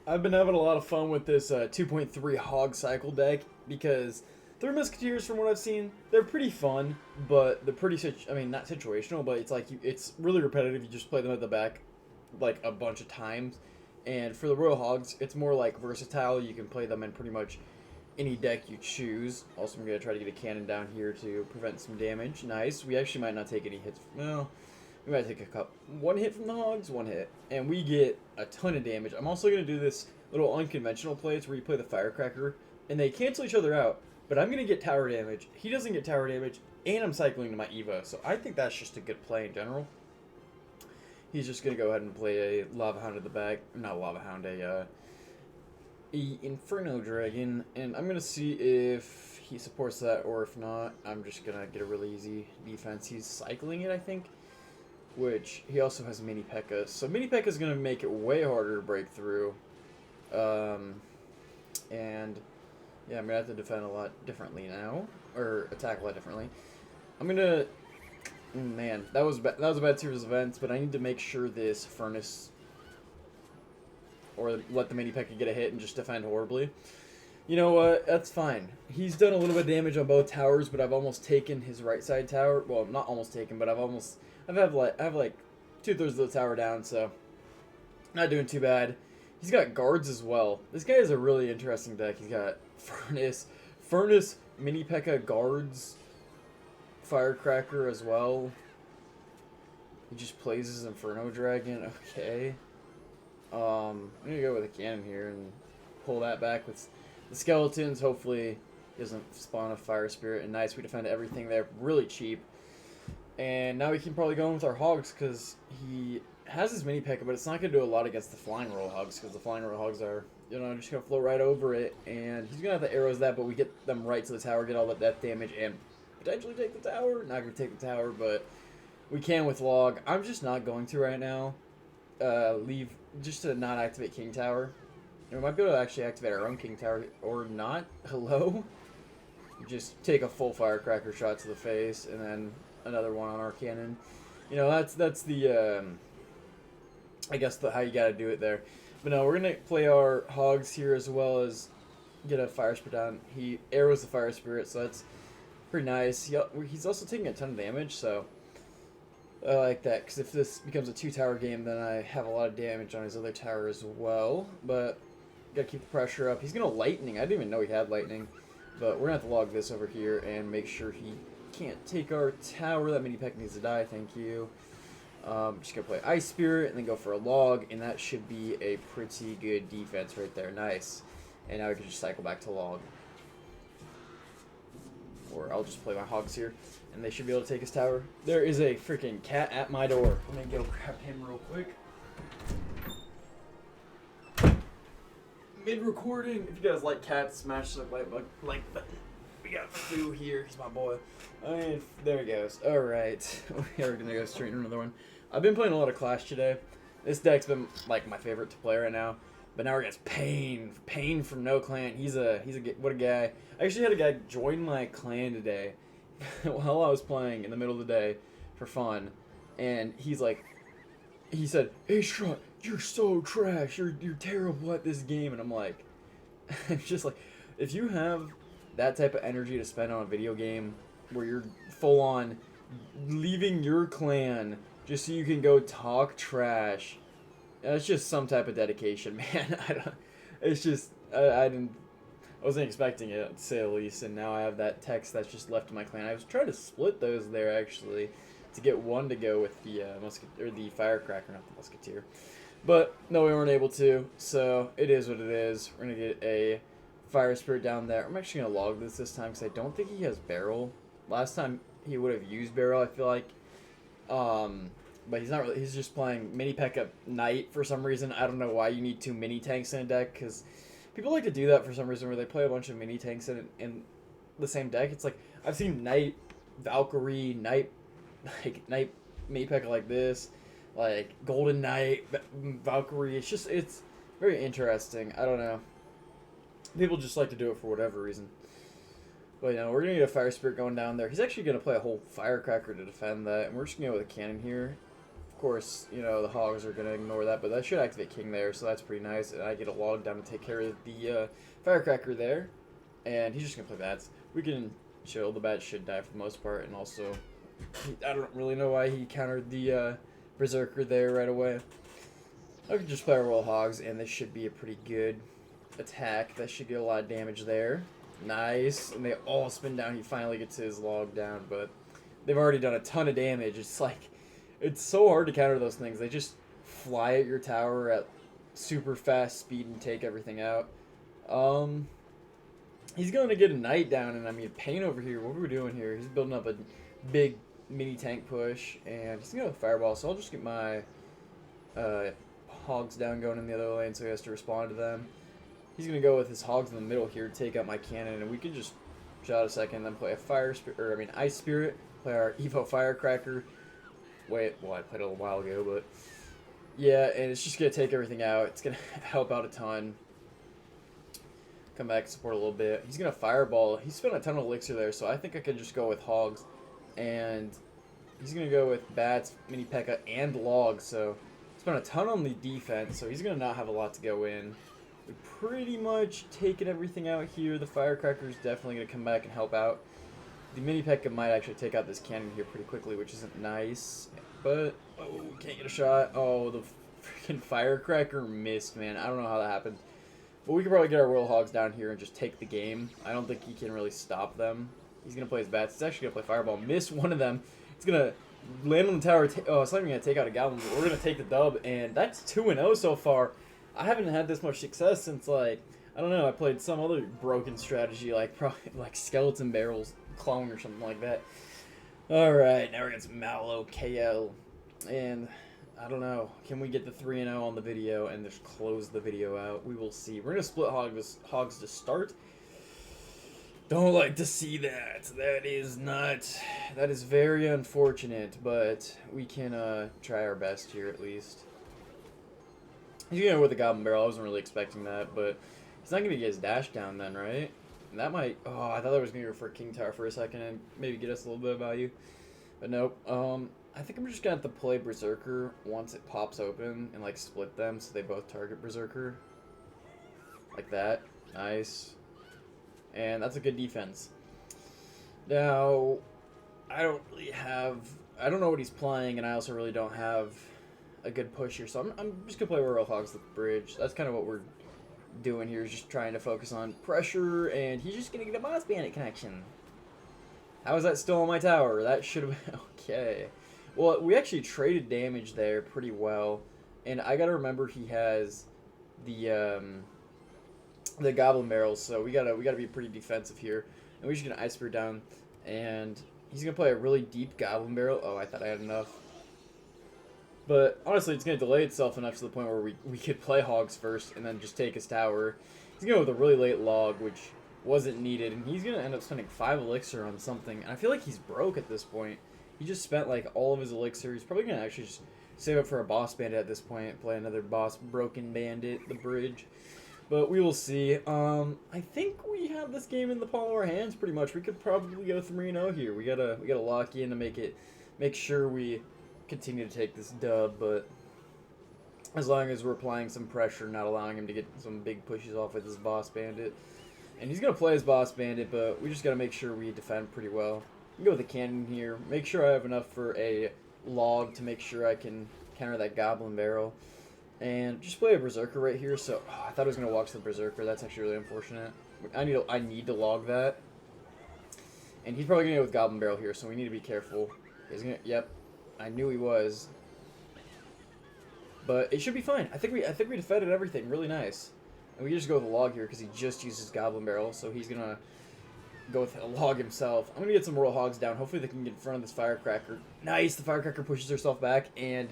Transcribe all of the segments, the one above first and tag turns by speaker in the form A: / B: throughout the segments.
A: I've been having a lot of fun with this 2.3 Hog cycle deck because Three Musketeers, from what I've seen, they're pretty fun, but they're pretty, I mean, not situational, but it's like, it's really repetitive. You just play them at the back like a bunch of times. And for the Royal Hogs, it's more like versatile. You can play them in pretty much any deck you choose. Also, I'm going to try to get a cannon down here to prevent some damage. Nice. We actually might not take any hits. Well, we might take one hit from the Hogs, one hit. And we get a ton of damage. I'm also going to do this little unconventional plays where you play the Firecracker, and they cancel each other out. But I'm going to get tower damage. He doesn't get tower damage, and I'm cycling to my Evo. So I think that's just a good play in general. He's just going to go ahead and play a Lava Hound at the back. Not a Lava Hound, a Inferno Dragon. And I'm going to see if he supports that, or if not, I'm just going to get a really easy defense. He's cycling it, I think, which he also has Mini P.E.K.K.A. So Mini P.E.K.K.A is going to make it way harder to break through. And yeah, I'm going to have to defend a lot differently now, or attack a lot differently. I'm going to... Man, that was a bad series of events, but I need to make sure this Furnace, or let the Mini P.E.K.K.A get a hit and just defend horribly. You know what? That's fine. He's done a little bit of damage on both towers, but I've almost taken his right side tower. Well, not almost taken, but I have like 2/3 of the tower down, so not doing too bad. He's got guards as well. This guy is a really interesting deck. He's got Furnace, Mini P.E.K.K.A guards, Firecracker as well. He just plays his Inferno Dragon. Okay. I'm gonna go with a cannon here and pull that back with the skeletons. Hopefully he doesn't spawn a Fire Spirit. And nice, we defend everything there really cheap. And now we can probably go in with our Hogs because he has his Mini P.E.K.K.A, but it's not gonna do a lot against the Flying Royal Hogs because the Flying Royal Hogs are, you know, just gonna float right over it. And he's gonna have the arrows that, but we get them right to the tower, get all that death damage, and potentially take the tower. Not gonna take the tower, but we can with log. I'm just not going to right now. Leave just to not activate King Tower. And we might be able to actually activate our own King Tower or not. Hello? Just take a full Firecracker shot to the face and then another one on our cannon. You know, that's the I guess how you gotta do it there. But no, we're gonna play our Hogs here as well as get a Fire Spirit down. He arrows the Fire Spirit, so that's pretty nice. He's also taking a ton of damage, so I like that, because if this becomes a 2-tower game, then I have a lot of damage on his other tower as well. But gotta keep the pressure up. He's gonna Lightning. I didn't even know he had Lightning, but we're gonna have to log this over here and make sure he can't take our tower. That Mini P.E.K.K.A needs to die. Thank you. Just gonna play Ice Spirit and then go for a log, and that should be a pretty good defense right there. Nice. And now we can just cycle back to log. Or I'll just play my Hogs here, and they should be able to take his tower. There is a freaking cat at my door. Let me go grab him real quick. Mid-recording. If you guys like cats, smash the like button. We got Foo here. He's my boy. There he goes. Alright. We're going to go straight into another one. I've been playing a lot of Clash today. This deck's been like my favorite to play right now. But now we're against Pain. Pain from No Clan. What a guy. I actually had a guy join my clan today while I was playing in the middle of the day for fun. And he said, "Hey, Strut, you're so trash. You're terrible at this game." And I'm like, it's just like, if you have that type of energy to spend on a video game where you're full on leaving your clan just so you can go talk trash, it's just some type of dedication, man. It's just, I wasn't expecting it, to say the least, and now I have that text that's just left in my clan. I was trying to split those there, actually, to get one to go with the the Firecracker, not the Musketeer. But, no, we weren't able to, so it is what it is. We're going to get a Fire Spirit down there. I'm actually going to log this time, because I don't think he has Barrel. Last time he would have used Barrel, I feel like. But he's not really, he's just playing Mini P.E.K.K.A Knight for some reason. I don't know why you need 2 mini tanks in a deck, because people like to do that for some reason, where they play a bunch of mini tanks in the same deck. It's like, I've seen Knight, Valkyrie, Knight Mini P.E.K.K.A like this, like Golden Knight, Valkyrie. It's very interesting. I don't know. People just like to do it for whatever reason. But, you know, we're going to get a Fire Spirit going down there. He's actually going to play a whole Firecracker to defend that, and we're just going to go with a cannon here. Of course, you know, the Hogs are going to ignore that, but that should activate King there, so that's pretty nice. And I get a log down to take care of the Firecracker there, and he's just going to play bats. We can chill. The bats should die for the most part, and also, I don't really know why he countered the Berserker there right away. I can just play our Royal Hogs, and this should be a pretty good attack. That should get a lot of damage there. Nice. And they all spin down. He finally gets his log down, but they've already done a ton of damage. It's like, it's so hard to counter those things. They just fly at your tower at super fast speed and take everything out. He's going to get a knight down, and I mean, Pain over here. What are we doing here? He's building up a big mini tank push, and he's going to go with Fireball, so I'll just get my Hogs down going in the other lane so he has to respond to them. He's going to go with his Hogs in the middle here to take out my cannon, and we can just chill out a second, then play a Ice Spirit, play our Evo Firecracker. Wait, well, I played it a while ago, but yeah, and it's just going to take everything out. It's going to help out a ton. Come back and support a little bit. He's going to Fireball. He spent a ton of elixir there, so I think I could just go with Hogs, and he's going to go with Bats, Mini P.E.K.K.A, and Logs, so spent a ton on the defense, so he's going to not have a lot to go in. We've pretty much taken everything out here. The Firecracker is definitely going to come back and help out. The Mini P.E.K.K.A might actually take out this cannon here pretty quickly, which isn't nice. But, oh, can't get a shot. Oh, the freaking Firecracker missed, man. I don't know how that happened. But we could probably get our Royal Hogs down here and just take the game. I don't think he can really stop them. He's going to play his bats. He's actually going to play Fireball. Miss one of them. It's going to land on the tower. Oh, it's not even going to take out a Goblin. But we're going to take the dub. And that's 2-0 so far. I haven't had this much success since, like, I don't know. I played some other broken strategy, like probably like Skeleton Barrels clone or something like that. Alright, now we're against Mallow KL. And I don't know. Can we get the 3-0 on the video and just close the video out? We will see. We're going to split Hogs to start. Don't like to see that. That is very unfortunate, but we can try our best here at least. He's going to go with the Goblin Barrel. I wasn't really expecting that, but he's not going to get his dash down then, right? And that might... Oh, I thought I was going to go for a King Tower for a second and maybe get us a little bit of value. But nope. I think I'm just going to have to play Berserker once it pops open and, like, split them so they both target Berserker. Like that. Nice. And that's a good defense. Now, I don't know what he's playing, and I also really don't have a good push here. So I'm just going to play Royal Hogs with the bridge. That's kind of what we're doing here, is just trying to focus on pressure, and he's just going to get a Boss Bandit connection. How is that still on my tower? That should have been... Okay. Well, we actually traded damage there pretty well, and I gotta remember he has the Goblin Barrels, so we gotta be pretty defensive here, and we're just gonna Ice Spirit down, and he's gonna play a really deep Goblin Barrel. Oh, I thought I had enough, but honestly, it's gonna delay itself enough to the point where we could play Hogs first and then just take his tower. He's gonna go with a really late log, which wasn't needed, and he's gonna end up spending 5 elixir on something, and I feel like he's broke at this point. He just spent, like, all of his elixir. He's probably going to actually just save up for a Boss Bandit at this point. Play another Broken Bandit, the bridge. But we will see. I think we have this game in the palm of our hands, pretty much. We could probably go 3-0 here. We gotta lock in to make sure we continue to take this dub. But as long as we're applying some pressure, not allowing him to get some big pushes off with his Boss Bandit. And he's going to play his Boss Bandit, but we just got to make sure we defend pretty well. Go with a cannon here. Make sure I have enough for a log to make sure I can counter that Goblin Barrel. And just play a Berserker right here. So I thought I was going to walk to the Berserker. That's actually really unfortunate. I need to log that. And he's probably going to go with Goblin Barrel here, so we need to be careful. He's gonna, yep, I knew he was. But it should be fine. I think we defended everything really nice. And we just go with a log here because he just uses Goblin Barrel, so he's going to go with a log himself. I'm going to get some Royal Hogs down. Hopefully they can get in front of this Firecracker. Nice! The Firecracker pushes herself back, and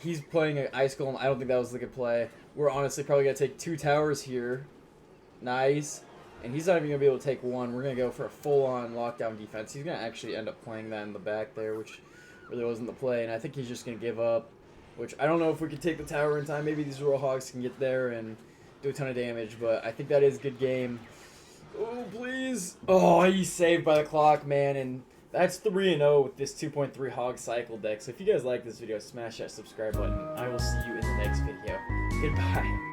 A: he's playing an Ice Golem. I don't think that was a good play. We're honestly probably going to take 2 towers here. Nice. And he's not even going to be able to take 1. We're going to go for a full-on lockdown defense. He's going to actually end up playing that in the back there, which really wasn't the play. And I think he's just going to give up, which I don't know if we could take the tower in time. Maybe these Royal Hogs can get there and do a ton of damage, but I think that is a good game. Oh, please. Oh, he's saved by the clock, man, and that's 3-0 with this 2.3 Hog cycle deck. So if you guys like this video, smash that subscribe button. I will see you in the next video. Goodbye.